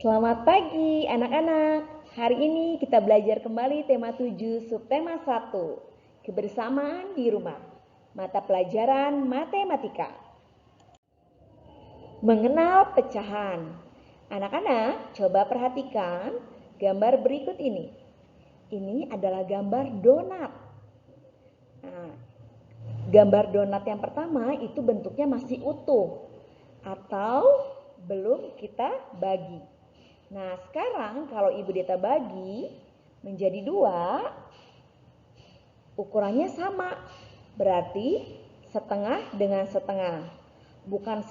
Selamat pagi anak-anak. Hari ini kita belajar kembali tema 7 subtema 1. Kebersamaan di rumah. Mata pelajaran matematika. Mengenal pecahan. Anak-anak, coba perhatikan gambar berikut ini. Ini adalah gambar donat. Nah, gambar donat yang pertama itu bentuknya masih utuh atau belum kita bagi. Nah, sekarang kalau Ibu Deta bagi menjadi 2, ukurannya sama. Berarti setengah dengan setengah. Bukan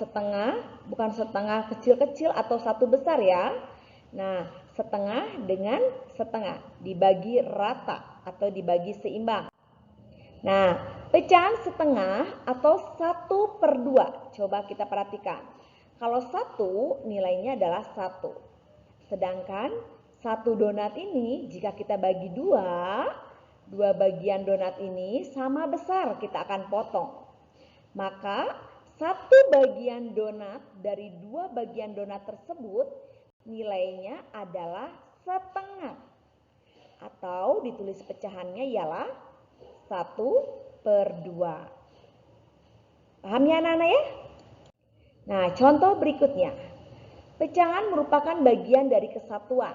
setengah kecil-kecil atau satu besar ya. Nah, setengah dengan setengah dibagi rata atau dibagi seimbang. Nah, pecahan setengah atau 1/2. Coba kita perhatikan. Kalau 1 nilainya adalah 1. Sedangkan satu donat ini jika kita bagi dua bagian donat ini sama besar kita akan potong. Maka satu bagian donat dari 2 bagian donat tersebut nilainya adalah setengah. Atau ditulis pecahannya ialah 1/2. Paham ya anak-anak ya? Nah, contoh berikutnya. Pecahan merupakan bagian dari kesatuan.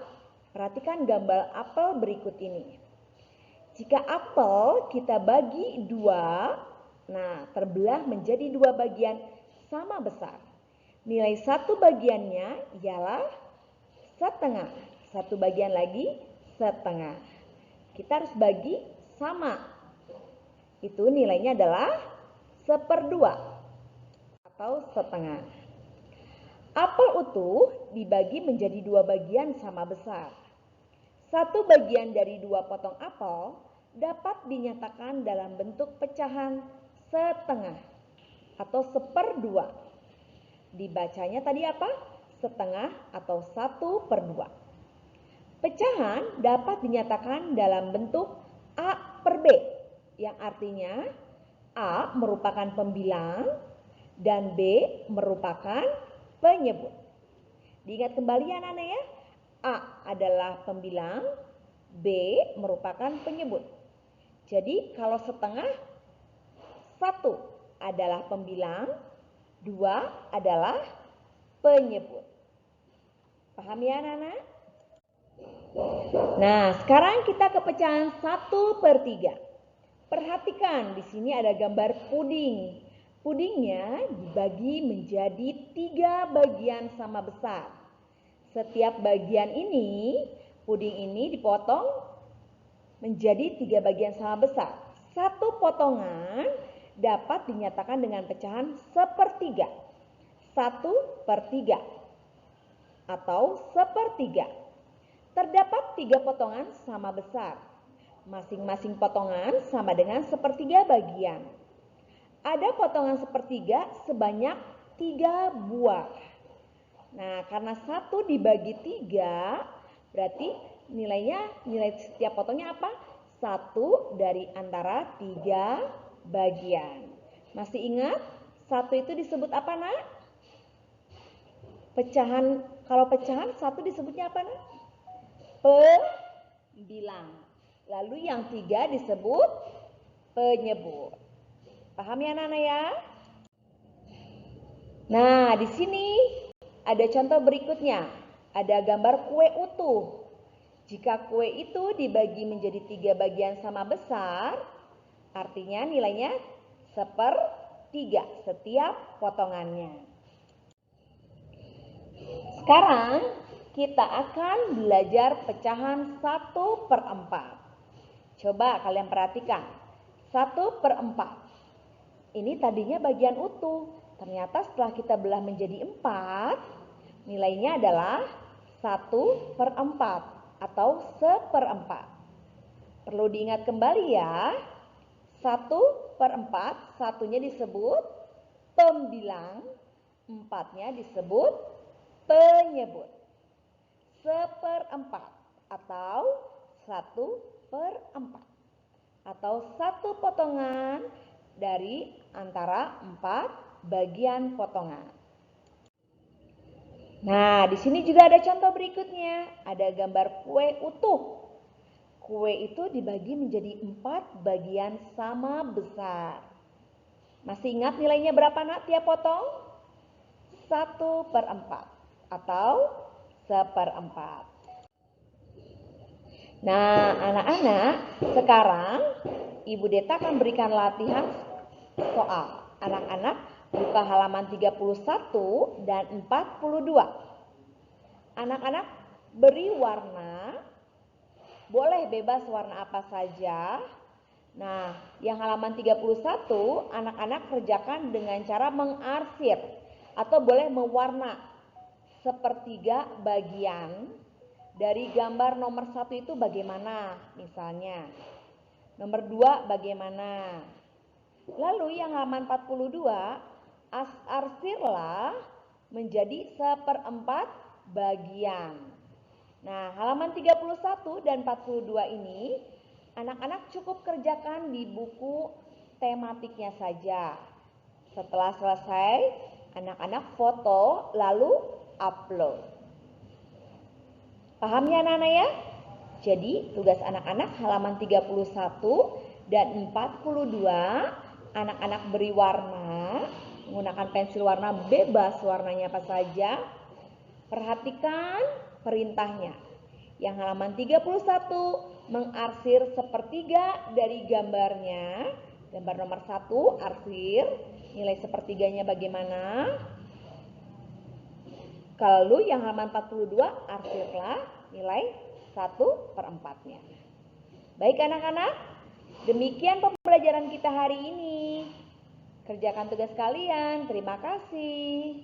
Perhatikan gambar apel berikut ini. Jika apel kita bagi 2, nah terbelah menjadi 2 bagian sama besar. Nilai satu bagiannya ialah setengah. Satu bagian lagi setengah. Kita harus bagi sama. Itu nilainya adalah 1/2 atau setengah. Apel utuh dibagi menjadi 2 bagian sama besar. Satu bagian dari 2 potong apel dapat dinyatakan dalam bentuk pecahan setengah atau 1/2. Dibacanya tadi apa? Setengah atau 1/2. Pecahan dapat dinyatakan dalam bentuk A/B yang artinya A merupakan pembilang dan B merupakan penyebut. Diingat kembali ya anak-anak ya. A adalah pembilang, B merupakan penyebut. Jadi kalau setengah, 1 adalah pembilang, 2 adalah penyebut. Paham ya anak-anak? Nah, sekarang kita ke pecahan 1/3. Perhatikan di sini ada gambar puding. Pudingnya dibagi menjadi 3 bagian sama besar. Setiap bagian ini, puding ini dipotong menjadi 3 bagian sama besar. Satu potongan dapat dinyatakan dengan pecahan 1/3. 1/3 atau 1/3. Terdapat 3 potongan sama besar. Masing-masing potongan sama dengan 1/3 bagian. Ada potongan 1/3 sebanyak 3 buah. Nah, karena 1 dibagi 3, berarti nilai setiap potongnya apa? 1 dari antara 3 bagian. Masih ingat? 1 itu disebut apa, Nak? Kalau pecahan 1 disebutnya apa, Nak? Pembilang. Lalu yang 3 disebut penyebut. Paham ya anak-anak ya? Nah, di sini ada contoh berikutnya. Ada gambar kue utuh. Jika kue itu dibagi menjadi 3 bagian sama besar, artinya nilainya 1/3 setiap potongannya. Sekarang kita akan belajar pecahan 1/4. Coba kalian perhatikan. 1/4. Ini tadinya bagian utuh. Ternyata setelah kita belah menjadi 4, nilainya adalah 1/4 atau 1/4. Perlu diingat kembali ya. 1/4, satunya disebut pembilang, 4-nya disebut penyebut. 1/4 atau 1/4 atau 1 potongan dari antara 4 bagian potongan. Nah, di sini juga ada contoh berikutnya. Ada gambar kue utuh. Kue itu dibagi menjadi 4 bagian sama besar. Masih ingat nilainya berapa nak tiap potong? 1/4 atau 1/4. Nah, anak-anak, sekarang Ibu Deta akan berikan latihan soal. Anak-anak buka halaman 31 dan 42. Anak-anak beri warna, boleh bebas warna apa saja. Nah, yang halaman 31, anak-anak kerjakan dengan cara mengarsir atau boleh mewarna sepertiga bagian dari gambar nomor 1 itu bagaimana misalnya. Nomor 2 bagaimana. Lalu yang halaman 42, arsirlah menjadi 1/4 bagian. Nah, halaman 31 dan 42 ini anak-anak cukup kerjakan di buku tematiknya saja. Setelah selesai, anak-anak foto lalu upload. Paham ya anak-anak ya? Jadi tugas anak-anak halaman 31 dan 42, anak-anak beri warna, menggunakan pensil warna bebas warnanya apa saja. Perhatikan perintahnya. Yang halaman 31 mengarsir sepertiga dari gambarnya. Gambar nomor 1 arsir, nilai sepertiganya bagaimana? Lalu yang halaman 42 arsirlah nilai 1/4-nya. Baik anak-anak, demikian pembelajaran kita hari ini. Kerjakan tugas kalian. Terima kasih.